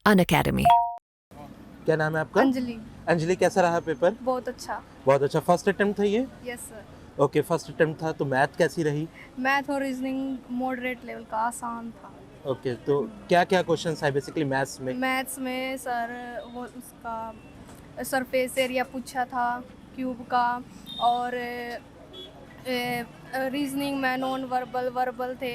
Unacademy. क्या नाम है आपका? अंजलि। अंजलि, कैसा रहा पेपर? बहुत अच्छा। बहुत अच्छा। फर्स्ट अटेम्प्ट था ये? Yes sir. Okay, first attempt था तो मैथ कैसी रही? मैथ और रीजनिंग मॉडरेट लेवल का आसान था। ओके, तो क्या क्या क्वेश्चंस है बेसिकली मैथ्स में? मैथ्स में सर वो उसका सरफेस एरिया पूछा था क्यूब का, और रीजनिंग में नॉन वर्बल वर्बल थे,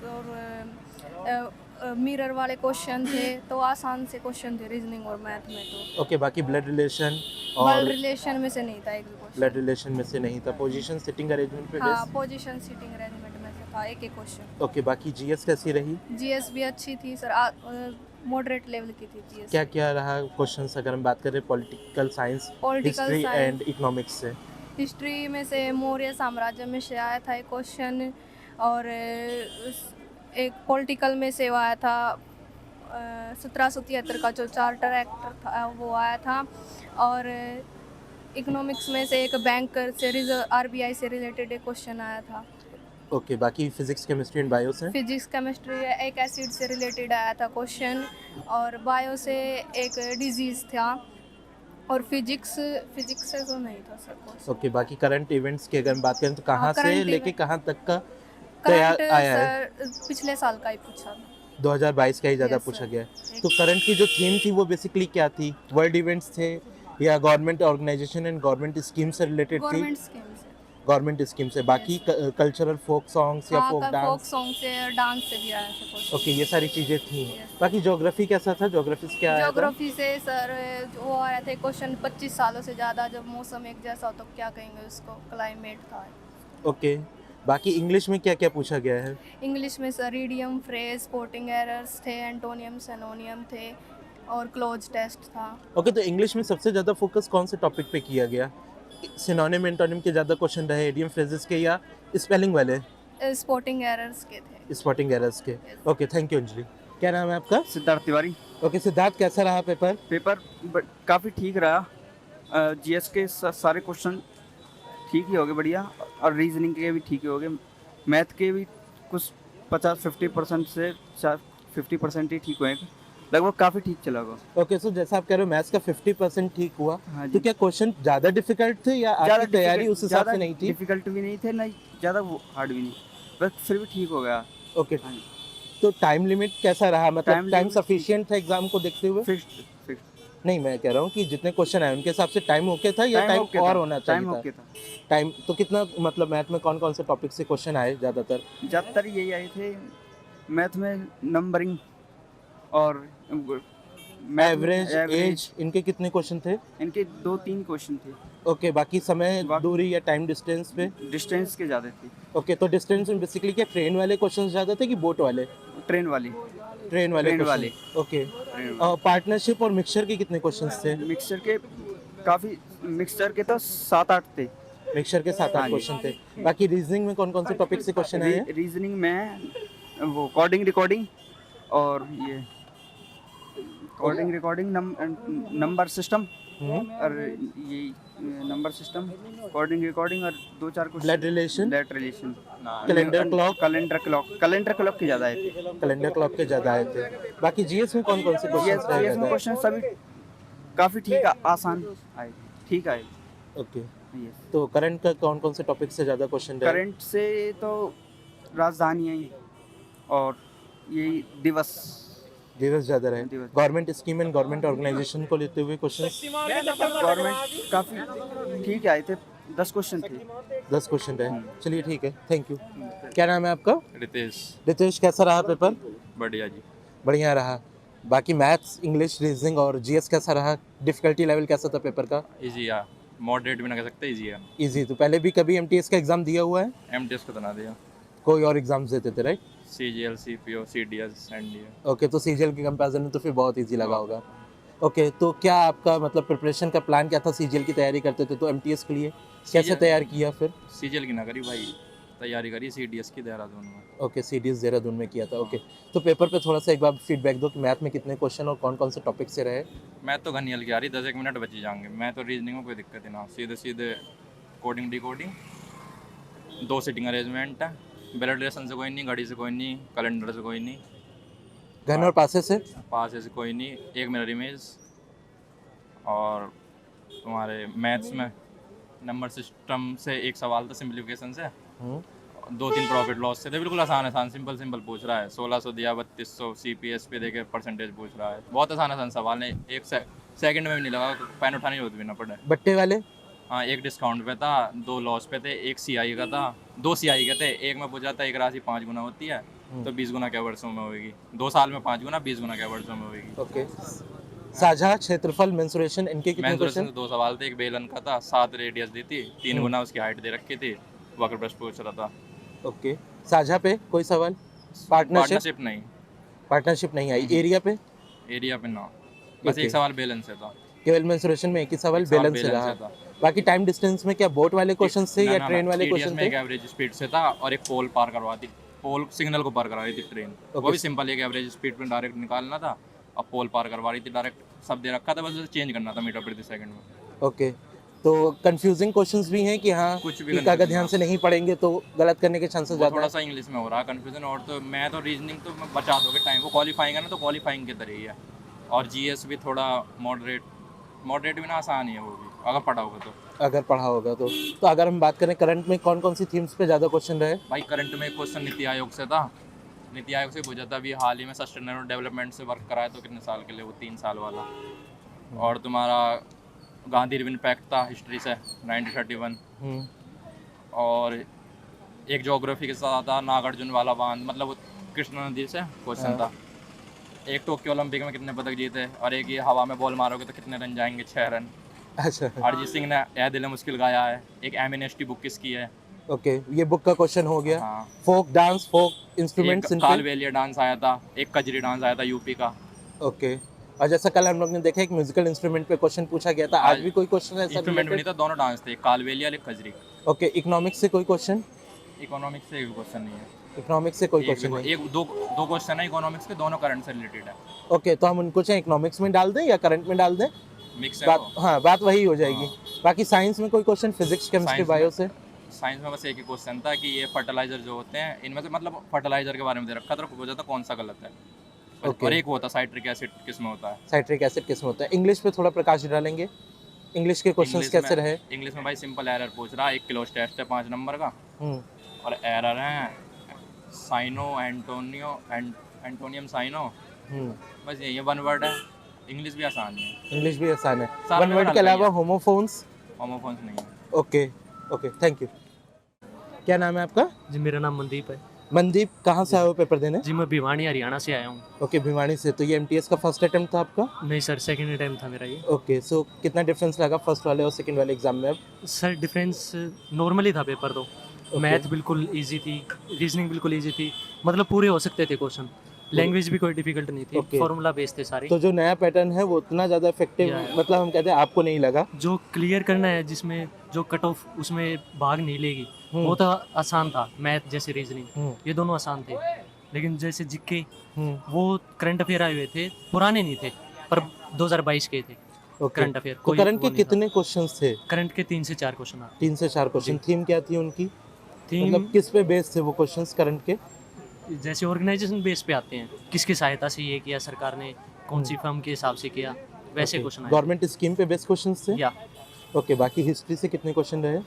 और मिरर वाले क्वेश्चन थे, तो आसान से क्वेश्चन थे रीजनिंग और मैथ में। तो ओके, बाकी ब्लड रिलेशन ब्लड और रिलेशन में से नहीं था एक भी ब्लड क्वेश्चन। रिलेशन में से नहीं था। पोजीशन सिटिंग अरेंजमेंट पे हाँ, बेस? पोजीशन सीटिंग अरेंजमेंट में से था एक एक क्वेश्चन। ओके, बाकी जीएस कैसी रही? जीएस भी अच्छी थी सर, मॉडरेट लेवल की थी जीएस। क्या क्या रहा क्वेश्चंस अगर हम बात करें political science, political history science, and economics से? हिस्ट्री में से मौर्य साम्राज्य में से आया था एक क्वेश्चन, और एक पॉलिटिकल में से वो आया था 1773 का जो चार्टर एक्ट था वो आया था, और इकोनॉमिक्स में से एक बैंक से रिजर्व आरबीआई से रिलेटेड एक क्वेश्चन आया था। ओके, बाकी फिजिक्स केमिस्ट्री एंड बायो से? फिजिक्स केमिस्ट्री एक एसिड से रिलेटेड आया था क्वेश्चन, और बायो से एक डिजीज़ था, और फिजिक्स से तो नहीं था सर क्वेश्चन। ओके, बाकी करंट इवेंट्स की अगर हम बात करें तो कहाँ से current लेके event- कहाँ तक का करंट तैयार आया है? सर पिछले साल का ही पूछा। 2022 का ही ज़्यादा Yes, पूछा sir. गया है। तो करंट की जो थीम थी वो बेसिकली क्या थी? वर्ल्ड इवेंट्स थे या government organisation and government scheme से रिलेटेड थी? गवर्नमेंट स्कीम से। गवर्नमेंट स्कीम से। बाकी कल्चरल फोक सॉन्ग्स या फोक हाँ, फोक डांस? सॉन्ग से और डांस से भी आया था क्वेश्चन। ओके, ये सारी चीज़ें थी। Yes. बाकी ज्योग्राफी कैसा था? ज्योग्राफी से क्या आया था? ज्योग्राफी से सर वो आया था क्वेश्चन 25 सालों से ज़्यादा जब मौसम एक जैसा हो तो क्या कहेंगे उसको, क्लाइमेट था। ओके, बाकी इंग्लिश में क्या क्या पूछा गया है? इंग्लिश में sir idiom, phrase, sporting errors थे, एंटोनियम, सिनोनियम थे, और क्लोज टेस्ट था। ओके, तो इंग्लिश में सबसे ज़्यादा फोकस कौन से टॉपिक पे किया गया? सिनोनिम एंटोनिम के ज़्यादा क्वेश्चन रहे, इडियम फ्रेजेस के या स्पेलिंग वाले? स्पोर्टिंग एरर्स के थे। स्पॉटिंग एरर्स के। Okay, thank you Anjali. क्या नाम है आपका? सिद्धार्थ तिवारी। ओके सिद्धार्थ, कैसा रहा पेपर? पेपर काफ़ी ठीक रहा। जीएस के सारे क्वेश्चन ठीक ही हो गए, बढ़िया, और रीजनिंग के भी ठीक ही हो गए। मैथ के भी कुछ 50-50% से 50% ही ठीक हुए, लगभग काफ़ी ठीक चला होगा। ओके, सो जैसा आप कह रहे हो मैथ्स का 50% ठीक हुआ, हाँ जी। तो क्या क्वेश्चन ज़्यादा डिफिकल्ट थे या आपकी तैयारी उस हिसाब से नहीं थी? डिफिकल्ट भी नहीं थे, नहीं ज़्यादा हार्ड भी नहीं, बस फिर भी ठीक हो गया। ओके, हाँ जी। तो टाइम लिमिट कैसा रहा? मतलब Time टाइम limit सफिशिएंट था एग्जाम को देखते हुए? फिक्स्ड नहीं, मैं कह रहा हूँ कि जितने क्वेश्चन आए उनके हिसाब से टाइम ओके था या टाइम और होना चाहिए टाइम था? ओके था। टाइम तो कितना, मतलब मैथ में कौन कौन से टॉपिक से क्वेश्चन आए ज़्यादातर? ज़्यादातर यही आए थे मैथ में, नंबरिंग और एवरेज, एज, इनके कितने क्वेश्चन थे? इनके 2-3 क्वेश्चन थे। ओके, बाकी समय, बाकी- दूरी या टाइम डिस्टेंस पे? डिस्टेंस के ज़्यादा थे। ओके, तो डिस्टेंस में बेसिकली क्या ट्रेन वाले क्वेश्चन ज़्यादा थे कि बोट वाले? ट्रेन वाली। ट्रेन वाले ट्रेन क्वेश्चन। वाले। ओके, ट्रेन पार्टनरशिप और मिक्सचर के कितने क्वेश्चंस थे? मिक्सचर के काफ़ी, मिक्सचर के तो 7-8 थे। मिक्सचर के 7-8 हाँ जी। क्वेश्चन थे। बाकी रीजनिंग में कौन कौन से टॉपिक से क्वेश्चन आए हैं? रीजनिंग में वो कोडिंग रिकॉर्डिंग, और ये कोडिंग रिकॉर्डिंग, नंबर सिस्टम, और ये नंबर सिस्टम, कोडिंग रिकॉर्डिंग, और 2-4 question. Blood relation, blood relation, calendar clock? Calendar clock के ज़्यादा आए थे। कैलेंडर क्लॉक के ज़्यादा आए थे। बाकी जीएस में कौन कौन से क्वेश्चन रहे जीएस में ज़्यादा? क्वेश्चन सभी काफ़ी ठीक, आसान आए, ठीक आए। Okay, yes. तो करंट का कौन कौन से टॉपिक से ज़्यादा क्वेश्चन रहे? करंट से तो राजधानी है, और यही दिवस जीएस ज़्यादा रहे। दिवस। Government scheme and government organisation को लेते हुए क्वेश्चन? गवर्नमेंट काफ़ी ठीक आए थे, 10 क्वेश्चन थे। 10 क्वेश्चन रहे। चलिए ठीक है, थैंक यू। क्या नाम है आपका? रितेश। रितेश, कैसा रहा पेपर? बढ़िया जी। बढ़िया रहा। बाकी मैथ्स, इंग्लिश, रीजनिंग और जीएस कैसा रहा? डिफिकल्टी लेवल कैसा था पेपर का? इजी है, मॉडरेट भी ना कह सकते, इजी है। इजी। तो पहले भी कभी एमटीएस का एग्जाम दिया हुआ है? एमटीएस को बना दिया, कोई और एग्जाम्स देते थे, right? CGL, CPO, CDS, NDA. Okay, तो सीजीएल के कंपैरिजन में तो फिर बहुत इजी लगा होगा। ओके, तो क्या आपका मतलब प्रिपरेशन का प्लान क्या था? सीजीएल की तैयारी करते थे तो एमटीएस के लिए कैसे CGL तैयार किया फिर? सीजीएल की ना करी भाई, तैयारी करी सीडीएस की देहरादून में। ओके, सीडीएस देहरादून में किया था। ओके, तो पेपर पे थोड़ा सा एक बार फीडबैक दो कि मैथ में कितने क्वेश्चन और कौन कौन से टॉपिक से रहे? मैं तो घनियल की आ रही, 10-1 मिनट बची जाएंगे। मैं तो रीजनिंग में कोई दिक्कत ही ना, सीधे सीधे कोडिंग डिकोडिंग, 2 सिटिंग अरेंजमेंट है, ब्लड रिलेशन से कोई नहीं, घड़ी से कोई नहीं, कैलेंडर से कोई नहीं, घन और पासे से? पास ऐसे कोई नहीं, एक मिरर इमेज। और तुम्हारे मैथ्स में नंबर सिस्टम से एक सवाल था, सिंप्लीफिकेशन से। हम्म, 2-3 प्रॉफिट लॉस से थे, बिल्कुल आसान सिंपल पूछ रहा है। 1600 दिया, 3200 CPS पे देके परसेंटेज पूछ रहा है। बहुत आसान सवाल है, एक सेकंड में भी नहीं लगा, पेन उठाने की जरूरत भी ना पड़े। बट्टे वाले? हाँ, एक डिस्काउंट पे था, 2 लॉस पे थे, एक CI का था, 2 CI के थे। एक में पूछा था एक राशि 5 गुना होती है तो 20 गुना क्या वर्षों में होगी, 2 साल में 5 गुना, 20 गुना क्या वर्षों में होगी। ओके। साझा, क्षेत्रफल, मेंसुरेशन, इनके कितने मेंसुरेशन क्वेश्चन? से 2 सवाल थे, एक बेलन का था, 7 रेडियस दी थी, 3 गुना उसकी हाइट दे रखी थी, वक्र प्रश्न पूछ रहा था। ओके। साझा पे कोई सवाल? पार्टनरशिप? पार्टनरशिप नहीं, पार्टनरशिप नहीं आई। एरिया पे? एरिया पे ना, बस ओके। एक सवाल बेलन से था। केवल मेंसुरेशन में एक ही सवाल एक सवाल बैलेंस से बेलन रहा। से था। बाकी टाइम डिस्टेंस में क्या बोट वाले क्वेश्चन थे या ट्रेन वाले TDS क्वेश्चन में थे? एक एवरेज स्पीड से था और एक पोल पार करवाती, पोल सिग्नल को पार करा रही थी ट्रेन। वो Okay. भी सिंपल, एक एवरेज स्पीड में डायरेक्ट निकालना था और पोल पार करवा रही थी डायरेक्ट, सब दे रखा था, बस उसे चेंज करना था मीटर प्रति सेकंड में। ओके। तो कंफ्यूजिंग क्वेश्चंस भी हैं कि हाँ कुछ भी कि confusing अगर ध्यान से नहीं पढ़ेंगे तो गलत करने के चांसेस वो ज़्यादा थोड़ा हैं। सा इंग्लिश में हो रहा है कन्फ्यूजन, और तो मैथ और रीजनिंग तो मैं बचा दोगे टाइम, वो क्वालिफाइंग है ना, तो क्वालिफाइंग के तरह ही है। और GS भी थोड़ा मॉडरेट भी ना, आसान ही है वो भी, अगर पढ़ा होगा तो। अगर पढ़ा होगा तो अगर हम बात करें करंट में कौन कौन सी थीम्स पे ज़्यादा क्वेश्चन रहे? भाई करंट में एक क्वेश्चन नीति आयोग से था, नीति आयोग से पूछा था अभी हाल ही में सस्टेनेबल डेवलपमेंट से वर्क कराया तो कितने साल के लिए, वो 3 साल वाला। और तुम्हारा गांधी इरविन पैक्ट था हिस्ट्री से 1931। और एक ज्योग्राफी के साथ था नागार्जुन वाला बांध, मतलब वो कृष्णा नदी से क्वेश्चन था। एक टोक्यो ओलंपिक में कितने पदक जीते, और एक ये हवा में बॉल मारोगे तो कितने रन जाएंगे, 6 रन। अच्छा। अरिजीत सिंह ने ए दिल है मुश्किल गाया है। एक एमिनेस्टी बुक किसकी है? ओके, ये बुक का क्वेश्चन हो गया। हाँ। फोक डांस, फोक इंस्ट्रूमेंट्स एक कालबेलिया डांस आया था, एक कजरी डांस आया था यूपी का। ओके। और जैसा कल हम लोग ने देखा एक म्यूजिकल इंस्ट्रूमेंट पे क्वेश्चन पूछा गया था, आज भी कोई क्वेश्चन ऐसा इंस्ट्रूमेंट में नहीं था, दोनों डांस थे, एक कालबेलिया एक कजरी। ओके। इकोनॉमिक्स से कोई क्वेश्चन? इकोनॉमिक्स से एक क्वेश्चन नहीं है, इकोनॉमिक्स से कोई क्वेश्चन नहीं? एक दो क्वेश्चन है इकोनॉमिक्स के, दोनों करंट से रिलेटेड है। ओके, तो हम उनको चाहे इकोनॉमिक्स में डाल दें या करंट में डाल दें, मिक्स है बात वो। हाँ बात वही हो जाएगी। बाकी साइंस में कोई question, physics, chemistry, Science bio में- से? साइंस में बस एक ही क्वेश्चन था कि ये फर्टिलाइजर जो होते हैं इनमें से, मतलब फर्टिलाइजर के बारे में दे रखा था, तो पूछा था कौन सा गलत है। Okay. और एक वो था साइट्रिक एसिड किस में होता है। साइट्रिक एसिड किस में होता है? इंग्लिश पे थोड़ा प्रकाश डालेंगे, इंग्लिश के क्वेश्चंस इंग्लिश कैसे में- रहे? इंग्लिश में भाई सिंपल एरर पूछ रहा है, एक क्लोज टेस्ट है 5 नंबर का, हम्म, और एरर है साइनो एंटोनियम साइनो, हम्म। बस ये वन वर्ड है। इंग्लिश भी आसान है, इंग्लिश भी आसान है। सारे वन में वर्ड के हल्का ही अलावा है। होमोफोन्स? होमोफोन्स नहीं है। Okay, okay, thank you. क्या नाम है आपका? जी मेरा नाम मनदीप है। मनदीप, कहाँ से आए हो पेपर देने? जी मैं भिवानी हरियाणा से आया हूँ। ओके, भिवानी से। तो ये एमटीएस का फर्स्ट अटेम्प्ट था आपका? नहीं सर, सेकंड टाइम था मेरा ये। ओके, सो कितना डिफरेंस लगा फर्स्ट वाले और सेकंड वाले एग्जाम में अब? सर डिफरेंस नॉर्मली था पेपर तो। मैथ बिल्कुल इजी थी, रीजनिंग बिल्कुल इजी थी, मतलब पूरे हो सकते थे क्वेश्चन। लैंग्वेज भी कोई डिफिकल्ट नहीं थी, Okay. फॉर्मूला बेस थे सारे। तो जो नया पैटर्न है वो उतना ज़्यादा इफेक्टिव, Yeah. मतलब हम कहते हैं आपको नहीं लगा? जो क्लियर करना है, जिसमें जो कट ऑफ उसमें भाग नहीं लेगी, वो तो आसान था। मैथ जैसे रीजनिंग, ये दोनों आसान थे। लेकिन जैसे जीके, वो करंट अफेयर आए हुए थे, पुराने नहीं थे पर 2022 के थे ओके। Current affair. तो करंट के कितने क्वेश्चंस थे? करंट के 3 से 4 क्वेश्चन आते 3 से 4 क्वेश्चन। थीम क्या थी उनकी? थीम मतलब किस पे बेस थे वो क्वेश्चंस करंट के? जैसे ऑर्गेनाइजेशन बेस पे आते हैं, किसकी सहायता से ये किया सरकार ने, कौन सी फर्म के हिसाब से किया, वैसे क्वेश्चन आए। गवर्नमेंट स्कीम पे बेस क्वेश्चंस थे? या ओके। बाकी हिस्ट्री से कितने क्वेश्चन रहे?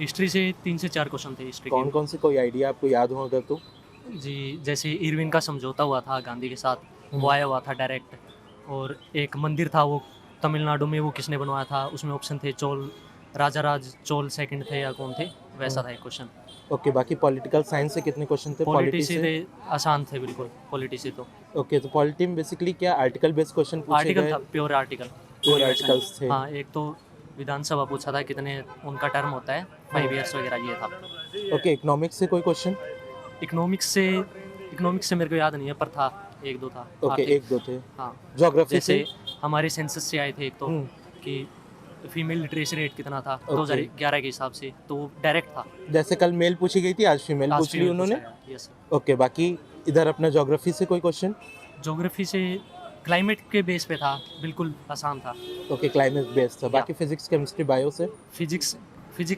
हिस्ट्री से 3 से 4 क्वेश्चन थे हिस्ट्री कौन कौन से, कोई आइडिया आपको याद हो अगर तो? के। जी जैसे इरविन का समझौता हुआ था गांधी के साथ, वो आया हुआ था डायरेक्ट। और एक मंदिर था वो तमिलनाडु में, वो किसने बनवाया था, उसमें ऑप्शन थे चोल, राजा राज चोल सेकंड थे या कौन थे, वैसा था एक क्वेश्चन। ओके। बाकी पॉलिटिकल साइंस से कितने क्वेश्चन थे? पॉलिटी से थे, आसान थे बिल्कुल पॉलिटी से तो। ओके, तो पॉलिटी में बेसिकली क्या आर्टिकल बेस्ड क्वेश्चन पूछे आर्टिकल गए? था, प्योर आर्टिकल। प्योर आर्टिकल्स थे। हाँ, एक तो विधानसभा पूछा था कितने उनका टर्म होता है, 5 इयर्स वगैरह, ये था। ओके। इकोनॉमिक्स से कोई क्वेश्चन? इकोनॉमिक्स से मेरे को याद नहीं है, पर था, 1-2 था। ओके, आर्थिक। 1-2 थे। हाँ, ज्योग्राफी जैसे से? हमारे सेंसस से आए थे एक तो, हम्म, कि फीमेल लिटरेसी रेट कितना था Okay. 2011 के हिसाब से, तो वो डायरेक्ट था। जैसे कल मेल पूछी गई थी, आज फीमेल पूछ ली उन्होंने? यस। ओके। बाकी इधर अपना ज्योग्राफी से कोई क्वेश्चन? ज्योग्राफी से क्लाइमेट के बेस पे था, बिल्कुल आसान था। ओके, क्लाइमेट बेस्ड था। बाकी फिजिक्स, केमिस्ट्री, बायो से? फिजिक्स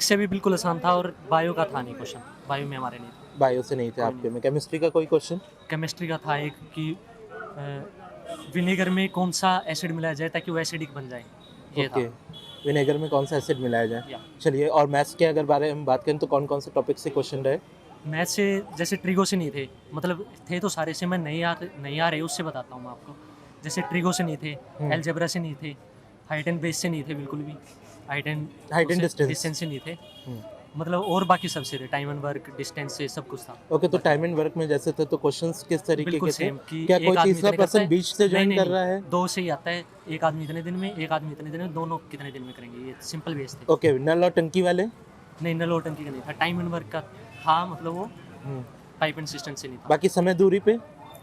से भी बिल्कुल आसान था, और बायो का था नहीं क्वेश्चन, बायो में हमारे नहीं था। बायो से नहीं थे आपके में। केमिस्ट्री का कोई क्वेश्चन? केमिस्ट्री का था एक कि विनेगर में कौन सा एसिड मिलाया जाए ताकि वो एसिडिक बन जाए, ये ओके, था। विनेगर में कौन सा एसिड मिलाया जाए। या चलिए, और मैथ्स के अगर बारे में बात करें तो कौन कौन से टॉपिक से क्वेश्चन रहे। मैथ से जैसे ट्रिगो से नहीं थे, मतलब थे तो सारे से, मैं नहीं आ रहे उससे बताता हूँ मैं आपको। जैसे ट्रिगो से नहीं थे, एलजेब्रा से नहीं थे, हाइट एंड बेस से नहीं थे बिल्कुल भी, हाइट एंड डिस्टेंस से नहीं थे, मतलब और बाकी सबसे थे, टाइम एंड वर्क, डिस्टेंस से सब कुछ था। ओके, तो टाइम एंड वर्क में जैसे थे तो क्वेश्चंस किस तरीके बिल्कुल के थे। सेम कि क्या एक कोई आदमी तीसरा इतने करता पर्सन है, बीच से नहीं ज्वाइन नहीं कर रहा है। दो से ही आता है, एक आदमी इतने दिन में, एक आदमी इतने दिन में, दोनों कितने दिन में करेंगे, ये सिंपल बेस थे। ओके, नल और टंकी वाले। नहीं, नल और टंकी का नहीं था, टाइम एंड वर्क का था, मतलब वो हम्म, पाइप एंड सिस्टम से नहीं था। बाकी समय दूरी पे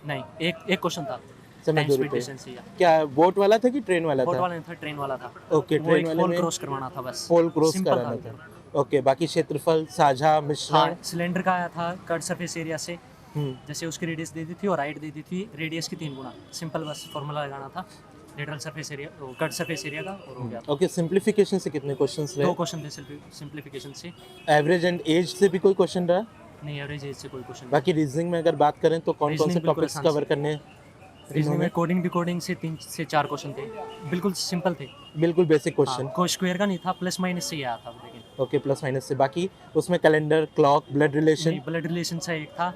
नहीं, एक क्वेश्चन था, समय टाइम दूरी स्पीड पे डिस्टेंस या क्या बोट वाला था कि ट्रेन वाला बोट था। वाला नहीं था, ट्रेन वाला था। ओके, वो ट्रेन एक वाले पोल में क्रॉस करवाना था बस, पोल क्रॉस सिंपल कराना था। था। ओके, बाकी क्षेत्रफल साझा मिश्रण। हाँ, सिलेंडर का आया था कट सरफेस एरिया से, हम्म, जैसे उसकी रेडियस दे दी थी और हाइट दे दी थी रेडियस की 3 गुना, सिंपल बस फॉर्मूला लगाना था, lateral surface area, cut surface area का, और हो गया था। ओके, सिंप्लीफिकेशन से कितने क्वेश्चंस 2 रहे। क्वेश्चन थे सिंप्लीफिकेशन से। एवरेज एंड एज से भी कोई क्वेश्चन रहा। नहीं, एवरेज एज से कोई क्वेश्चन। बाकी रीजनिंग में अगर बात करें तो कौन कौन से Reasoning बिल्कुल टॉपिक्स आसान कवर से। करने रीजनिंग में कोडिंग डिकोडिंग से 3 से 4 क्वेश्चन थे, बिल्कुल सिंपल थे। बिल्कुल बेसिक क्वेश्चन। हाँ, कोई स्क्वायर का नहीं था, प्लस माइनस से ही आया था, लेकिन ओके, प्लस माइनस से। बाकी उसमें calendar, clock, blood relation. Blood relation से एक था,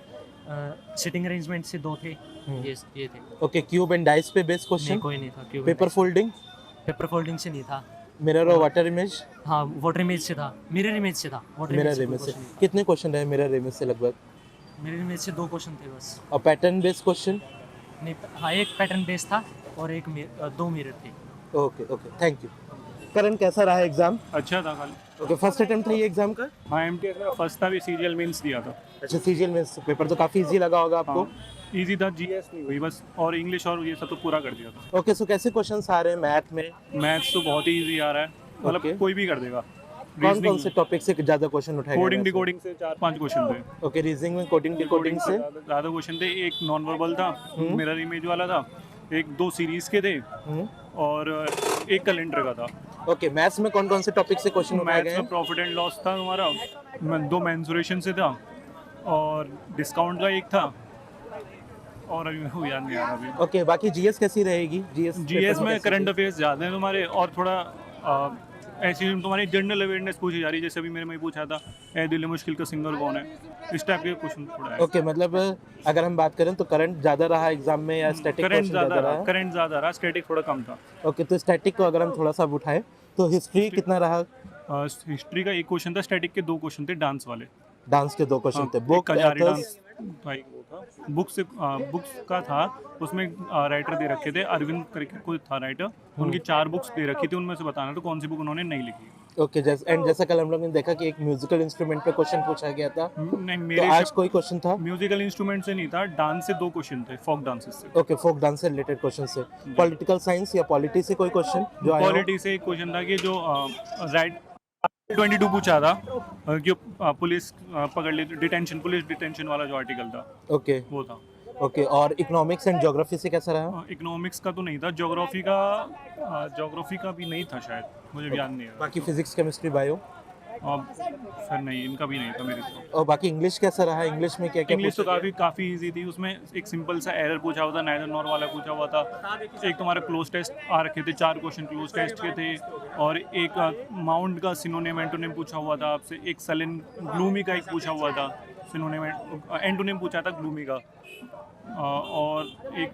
सिटिंग अरेंजमेंट से 2 थे, ये थे। ओके, क्यूब एंड डाइस पे बेस्ड नहीं, क्वेश्चन। कोई नहीं था। Cube paper folding, paper folding से नहीं था। मिरर और वाटर इमेज। हाँ, वाटर इमेज से था, मिरर इमेज से था, वाटर मिरर इमेज से इमेज कोई से क्वेश्चन नहीं कितने क्वेश्चन रहे मिरर इमेज से लगभग। था। मिरर इमेज से 2 क्वेश्चन थे बस। और पैटर्न बेस्ड क्वेश्चन। नहीं, हाँ, एक पैटर्न बेस था और 2 मिरर थे। Okay okay, thank you. Karan, कैसा रहा एग्जाम। अच्छा था कल। ओके, फर्स्ट अटेम्प्ट था ये एग्जाम का। हाँ, एमटीएस में फर्स्ट था, भी सीरियल मीन्स दिया था। अच्छा, सीजीएल में पेपर तो काफी इजी लगा होगा आपको। हाँ, इजी था, जीएस नहीं हुई बस, और इंग्लिश और ये सब तो पूरा कर दिया था। ओके, सो कैसे क्वेश्चंस आ रहे हैं मैथ में। मैथ्स तो बहुत ही इजी आ रहा है, मतलब Okay. कोई भी कर देगा। कौन कौन से टॉपिक से ज्यादा क्वेश्चन उठाए गए कोडिंग वैसे? डिकोडिंग से 4-5 क्वेश्चन थे। ओके, रीजनिंग में कोडिंग डिकोडिंग से। ज़्यादा क्वेश्चन थे, एक नॉन वर्बल था, मिरर इमेज वाला था, एक 2 सीरीज के थे, और एक कैलेंडर का था। ओके, मैथ्स में कौन कौन से टॉपिक से क्वेश्चन उठाए गए मैथ्स में हैं। प्रॉफिट एंड लॉस था हमारा, 2 मेंसुरेशन से था, और डिस्काउंट का एक था, और अभी मेरे को याद नहीं आ रहा अभी। ओके, बाकी जीएस कैसी रहेगी। जीएस में करंट अफेयर्स ज़्यादा हैं तुम्हारे, और थोड़ा ऐसी तुम्हारी जनरल अवेयरनेस पूछी जा रही है, जैसे अभी मेरे में पूछा था, ए दिल मुश्किल का सिंगर कौन है, इस टाइप के क्वेश्चन थोड़ा है। ओके, मतलब अगर हम बात करें तो करंट ज्यादा रहा एग्जाम में या स्टैटिक करंट क्वेश्चन ज्यादा रहा। करंट ज़्यादा रहा, स्टैटिक थोड़ा कम था। ओके, तो स्टैटिक को अगर हम थोड़ा सा उठाएं तो हिस्ट्री कितना रहा। हिस्ट्री का एक क्वेश्चन था, स्टैटिक के 2 क्वेश्चन थे, डांस वाले। डांस के 2 क्वेश्चन थे। एक कजारी डांस भाई वो था, बुक्स का था, उसमें राइटर दे रखे थे, अरविंद करके कोई था राइटर, उनकी 4 बुक्स दे रखी थी, उनमें से बताना तो कौन सी बुक उन्होंने नहीं लिखी। ओके, जैसा कल हम लोग ने देखा कि एक म्यूजिकल इंस्ट्रूमेंट पे क्वेश्चन पूछा गया था, नहीं, तो मेरे आज कोई क्वेश्चन था। म्यूजिकल इंस्ट्रूमेंट से नहीं था, डांस से 2 क्वेश्चन थे, फोक डांसेस से। ओके, फोक डांस से रिलेटेड क्वेश्चन से। पॉलिटिकल साइंस या पॉलिटी से कोई क्वेश्चन जो आया हो? पॉलिटी से एक क्वेश्चन था कि जो राइट 22 पूछा था, कि पुलिस पकड़ ली, पुलिस डिटेंशन वाला जो आर्टिकल था, ओके वो था। ओके, और इकोनॉमिक्स एंड ज्योग्राफी से कैसा रहा। इकोनॉमिक्स का तो नहीं था, ज्योग्राफी का भी नहीं था शायद, मुझे याद नहीं है। बाकी फिजिक्स, केमिस्ट्री, बायो। सर नहीं, इनका भी नहीं था मेरे को। और बाकी इंग्लिश कैसा रहा। इंग्लिश में क्या क्या इंग्लिश तो काफ़ी इजी थी, उसमें एक सिंपल सा एरर पूछा हुआ था, नाइदर नॉर वाला पूछा हुआ था, एक तुम्हारे क्लोज टेस्ट आ रखे थे, 4 क्वेश्चन क्लोज टेस्ट के थे, और एक माउंट का सिनोनिम एंटोनिम पूछा हुआ था आपसे, एक सलन ग्लूमी का एक पूछा हुआ था, सिनोनिम एंटोनिम पूछा था ग्लूमी का, और एक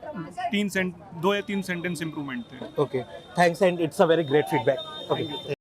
2 या 3 सेंटेंस इंप्रूवमेंट थे। Okay, thanks and it's a very great feedback. Okay.